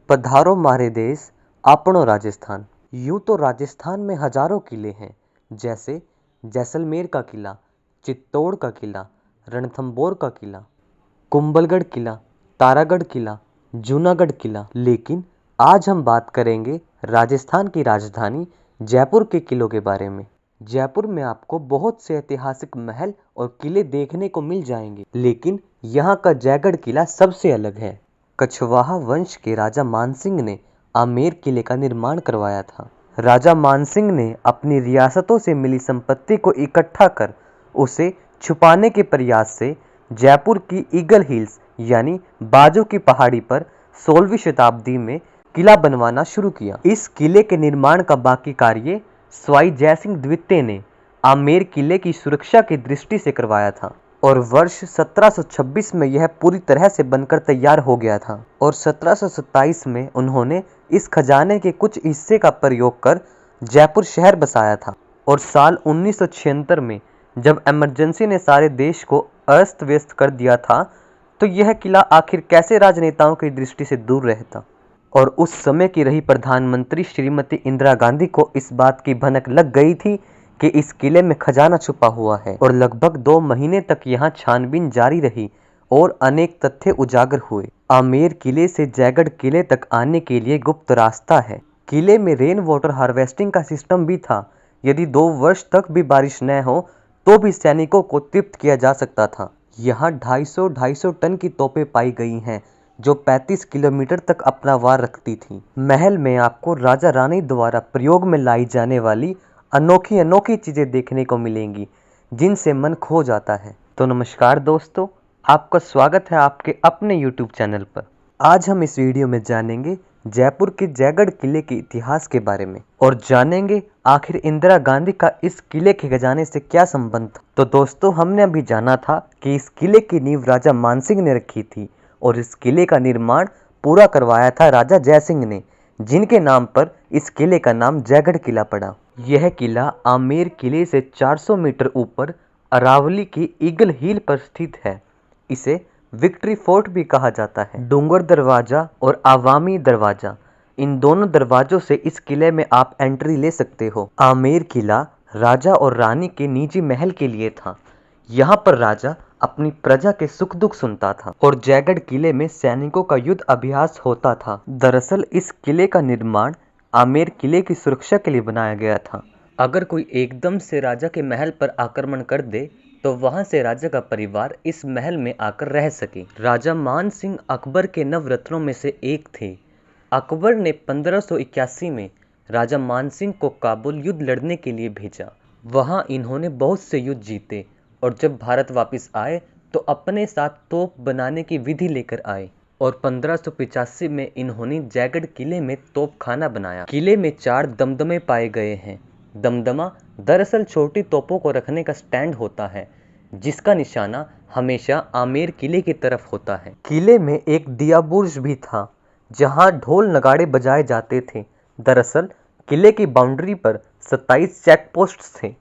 पधारो मारे देश आपनो राजस्थान। यूं तो राजस्थान में हजारों किले हैं, जैसे जैसलमेर का किला, चित्तौड़ का किला, रणथंभौर का किला, कुंभलगढ़ किला, तारागढ़ किला, जूनागढ़ किला। लेकिन आज हम बात करेंगे राजस्थान की राजधानी जयपुर के किलों के बारे में। जयपुर में आपको बहुत से ऐतिहासिक महल और किले देखने को मिल जाएंगे, लेकिन यहाँ का जयगढ़ किला सबसे अलग है। कछवाहा वंश के राजा मानसिंह ने आमेर किले का निर्माण करवाया था। राजा मानसिंह ने अपनी रियासतों से मिली संपत्ति को इकट्ठा कर उसे छुपाने के प्रयास से जयपुर की ईगल हिल्स यानी बाजों की पहाड़ी पर 16वीं शताब्दी में किला बनवाना शुरू किया। इस किले के निर्माण का बाकी कार्य स्वाई जयसिंह द्वितीय ने आमेर किले की सुरक्षा की दृष्टि से करवाया था और वर्ष 1726 में यह पूरी तरह से बनकर तैयार हो गया था और 1727 में उन्होंने इस खजाने के कुछ हिस्से का प्रयोग कर जयपुर शहर बसाया था। और साल 1976 में जब इमरजेंसी ने सारे देश को अस्त व्यस्त कर दिया था, तो यह किला आखिर कैसे राजनेताओं की दृष्टि से दूर रहता। और उस समय की रही प्रधानमंत्री श्रीमती इंदिरा गांधी को इस बात की भनक लग गई थी कि इस किले में खजाना छुपा हुआ है और लगभग 2 महीने तक यहाँ छानबीन जारी रही और अनेक तथ्य उजागर हुए। आमेर किले से जयगढ़ किले तक आने के लिए गुप्त रास्ता है। किले में रेन वाटर हार्वेस्टिंग का सिस्टम भी था। यदि 2 वर्ष तक भी बारिश न हो तो भी सैनिकों को तृप्त किया जा सकता था। यहाँ 250 टन की तोपें पाई गई हैं, जो 35 किलोमीटर तक अपना वार रखती थी। महल में आपको राजा रानी द्वारा प्रयोग में लाई जाने वाली अनोखी चीजें देखने को मिलेंगी, जिनसे मन खो जाता है। तो नमस्कार दोस्तों, आपका स्वागत है आपके अपने YouTube चैनल पर। आज हम इस वीडियो में जानेंगे जयपुर के जयगढ़ किले के इतिहास के बारे में और जानेंगे आखिर इंदिरा गांधी का इस किले के खजाने से क्या संबंध था। तो दोस्तों, हमने अभी जाना था कि इस किले की नींव राजा मानसिंह ने रखी थी और इस किले का निर्माण पूरा करवाया था राजा जयसिंह ने, जिनके नाम पर इस किले का नाम जयगढ़ किला पड़ा। यह किला आमेर किले से 400 मीटर ऊपर अरावली की ईगल हिल पर स्थित है। इसे विक्ट्री फोर्ट भी कहा जाता है। डूंगर दरवाजा और आवामी दरवाजा, इन दोनों दरवाजों से इस किले में आप एंट्री ले सकते हो। आमेर किला राजा और रानी के निजी महल के लिए था। यहाँ पर राजा अपनी प्रजा के सुख दुख सुनता था और जयगढ़ किले में सैनिकों का युद्ध अभ्यास होता था। दरअसल इस किले का निर्माण आमेर किले की सुरक्षा के लिए बनाया गया था। अगर कोई एकदम से राजा के महल पर आक्रमण कर दे तो वहां से राजा का परिवार इस महल में आकर रह सके। राजा मान सिंह अकबर के नवरत्नों में से एक थे। अकबर ने 1581 में राजा मान सिंह को काबुल युद्ध लड़ने के लिए भेजा। वहां इन्होंने बहुत से युद्ध जीते और जब भारत वापस आए तो अपने साथ तोप बनाने की विधि लेकर आए और 1585 में इन्होंने जयगढ़ किले में तोपखाना बनाया। किले में 4 दमदमे पाए गए हैं। दमदमा दरअसल छोटी तोपों को रखने का स्टैंड होता है, जिसका निशाना हमेशा आमेर किले की तरफ होता है। किले में एक दिया बुर्ज भी था, जहां ढोल नगाड़े बजाए जाते थे। दरअसल किले की बाउंड्री पर 27 चेक पोस्ट थे,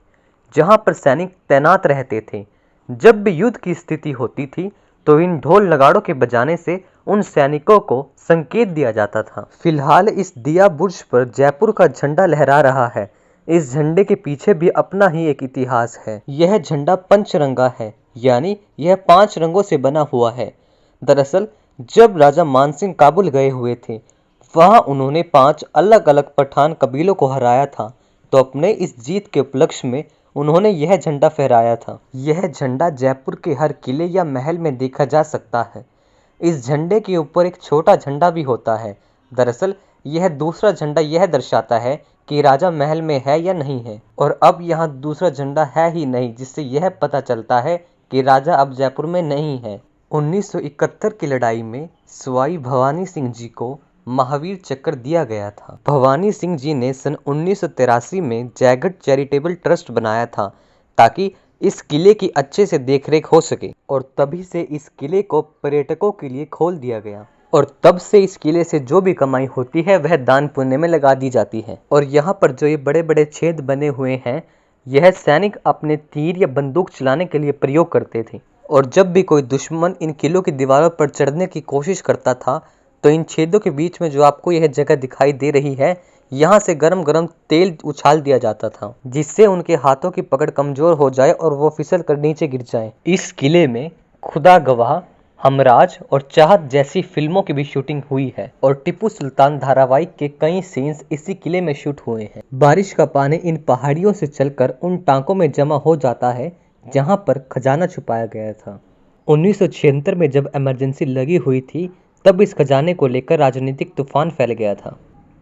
जहां पर सैनिक तैनात रहते थे। जब भी युद्ध की स्थिति होती थी तो इन ढोल नगाड़ों के बजाने से उन सैनिकों को संकेत दिया जाता था। फिलहाल इस दिया बुर्ज पर जयपुर का झंडा लहरा रहा है। इस झंडे के पीछे भी अपना ही एक इतिहास है। यह झंडा पंचरंगा है, यानी यह 5 रंगों से बना हुआ है। दरअसल जब राजा मानसिंह काबुल गए हुए थे, वहां उन्होंने 5 अलग अलग पठान कबीलों को हराया था, तो अपने इस जीत के उपलक्ष्य में उन्होंने यह झंडा फहराया था। यह झंडा जयपुर के हर किले या महल में देखा जा सकता है। इस झंडे के ऊपर एक छोटा झंडा भी होता है। दरअसल यह दूसरा झंडा यह दर्शाता है कि राजा महल में है या नहीं है, और अब यहाँ दूसरा झंडा है ही नहीं, जिससे यह पता चलता है कि राजा अब जयपुर में नहीं है। 1971 की लड़ाई में सवाई भवानी सिंह जी को महावीर चक्र दिया गया था। भवानी सिंह जी ने सन 1983 में जयगढ़ चैरिटेबल ट्रस्ट बनाया था, ताकि इस किले की अच्छे से देखरेख हो सके, और तभी से इस किले को पर्यटकों के लिए खोल दिया गया। और तब से इस किले से जो भी कमाई होती है वह दान पुण्य में लगा दी जाती है। और यहाँ पर जो ये बड़े बड़े छेद बने हुए हैं, यह सैनिक अपने तीर या बंदूक चलाने के लिए प्रयोग करते थे। और जब भी कोई दुश्मन इन किलों की दीवारों पर चढ़ने की कोशिश करता था तो इन छेदों के बीच में जो आपको यह जगह दिखाई दे रही है, यहाँ से गरम गरम तेल उछाल दिया जाता था, जिससे उनके हाथों की पकड़ कमजोर हो जाए और वो फिसल कर नीचे गिर जाए। इस किले में खुदा गवाह, हमराज और चाहत जैसी फिल्मों की भी शूटिंग हुई है और टिप्पू सुल्तान धारावाहिक के कई सीन्स इसी किले में शूट हुए हैं। बारिश का पानी इन पहाड़ियों से चलकर उन टांकों में जमा हो जाता है जहां पर खजाना छुपाया गया था। 1976 में जब इमरजेंसी लगी हुई थी, तब इस खजाने को लेकर राजनीतिक तूफान फैल गया था।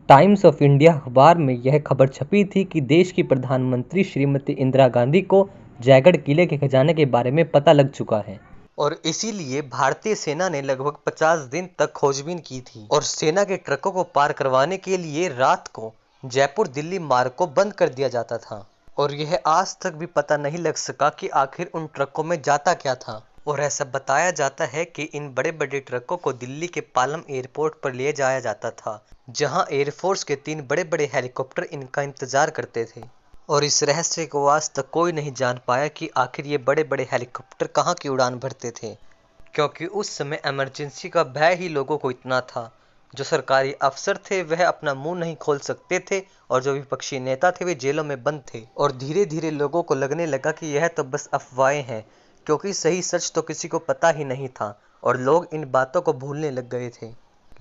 टाइम्स ऑफ इंडिया अखबार में यह खबर छपी थी कि देश की प्रधानमंत्री श्रीमती इंदिरा गांधी को जयगढ़ किले के खजाने के बारे में पता लग चुका है और इसीलिए भारतीय सेना ने लगभग 50 दिन तक खोजबीन की थी और सेना के ट्रकों को पार करवाने के लिए रात को जयपुर दिल्ली मार्ग को बंद कर दिया जाता था और यह आज तक भी पता नहीं लग सका कि आखिर उन ट्रकों में जाता क्या था। और ऐसा बताया जाता है कि इन बड़े बड़े ट्रकों को दिल्ली के पालम एयरपोर्ट पर ले जाया जाता था, जहां एयरफोर्स के 3 बड़े बड़े हेलीकॉप्टर इनका इंतजार करते थे और इस रहस्य को आज तक कोई नहीं जान पाया कि आखिर ये बड़े बड़े हेलीकॉप्टर कहाँ की उड़ान भरते थे, क्योंकि उस समय इमरजेंसी का भय ही लोगों को इतना था। जो सरकारी अफसर थे वह अपना मुंह नहीं खोल सकते थे और जो विपक्षी नेता थे वे जेलों में बंद थे और धीरे धीरे लोगों को लगने लगा कि यह तो बस अफवाहें हैं, क्योंकि सही सच तो किसी को पता ही नहीं था और लोग इन बातों को भूलने लग गए थे।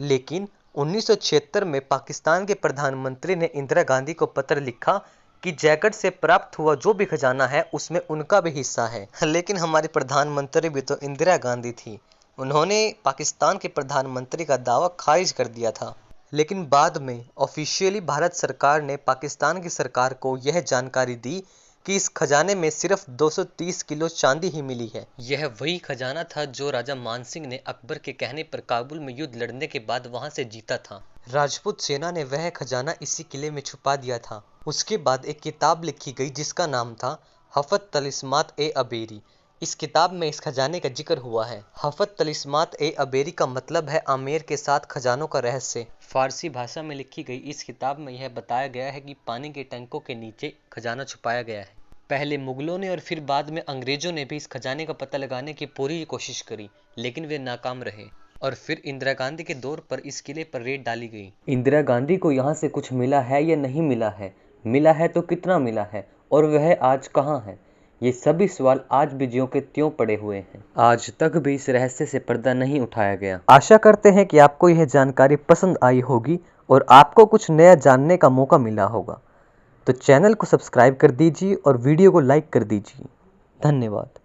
लेकिन 1976 में पाकिस्तान के प्रधानमंत्री ने इंदिरा गांधी को पत्र लिखा कि जयगढ़ से प्राप्त हुआ जो भी खजाना है उसमें उनका भी हिस्सा है। लेकिन हमारी प्रधानमंत्री भी तो इंदिरा गांधी थी, उन्होंने पाकिस्तान के प्रधानमंत्री का दावा खारिज कर दिया था। लेकिन बाद में ऑफिशियली भारत सरकार ने पाकिस्तान की सरकार को यह जानकारी दी कि इस खजाने में सिर्फ 230 किलो चांदी ही मिली है। यह वही खजाना था जो राजा मानसिंह ने अकबर के कहने पर काबुल में युद्ध लड़ने के बाद वहां से जीता था। राजपूत सेना ने वह खजाना इसी किले में छुपा दिया था। उसके बाद एक किताब लिखी गई जिसका नाम था हफत तलिस्मात ए अबेरी। इस किताब में इस खजाने का जिक्र हुआ है। हफत तलिस्मात ए अबेरी का मतलब है आमेर के साथ खजानों का रहस्य। फारसी भाषा में लिखी गई इस किताब में यह बताया गया है कि पानी के टैंकों के नीचे खजाना छुपाया गया है। पहले मुगलों ने और फिर बाद में अंग्रेजों ने भी इस खजाने का पता लगाने की पूरी कोशिश करी, लेकिन वे नाकाम रहे और फिर इंदिरा गांधी के दौर पर इस किले पर रेड डाली गई। इंदिरा गांधी को यहाँ से कुछ मिला है या नहीं मिला है, मिला है तो कितना मिला है और वह आज कहाँ है, ये सभी सवाल आज भी ज्यों के त्यों पड़े हुए हैं। आज तक भी इस रहस्य से पर्दा नहीं उठाया गया। आशा करते हैं कि आपको यह जानकारी पसंद आई होगी और आपको कुछ नया जानने का मौका मिला होगा। तो चैनल को सब्सक्राइब कर दीजिए और वीडियो को लाइक कर दीजिए। धन्यवाद।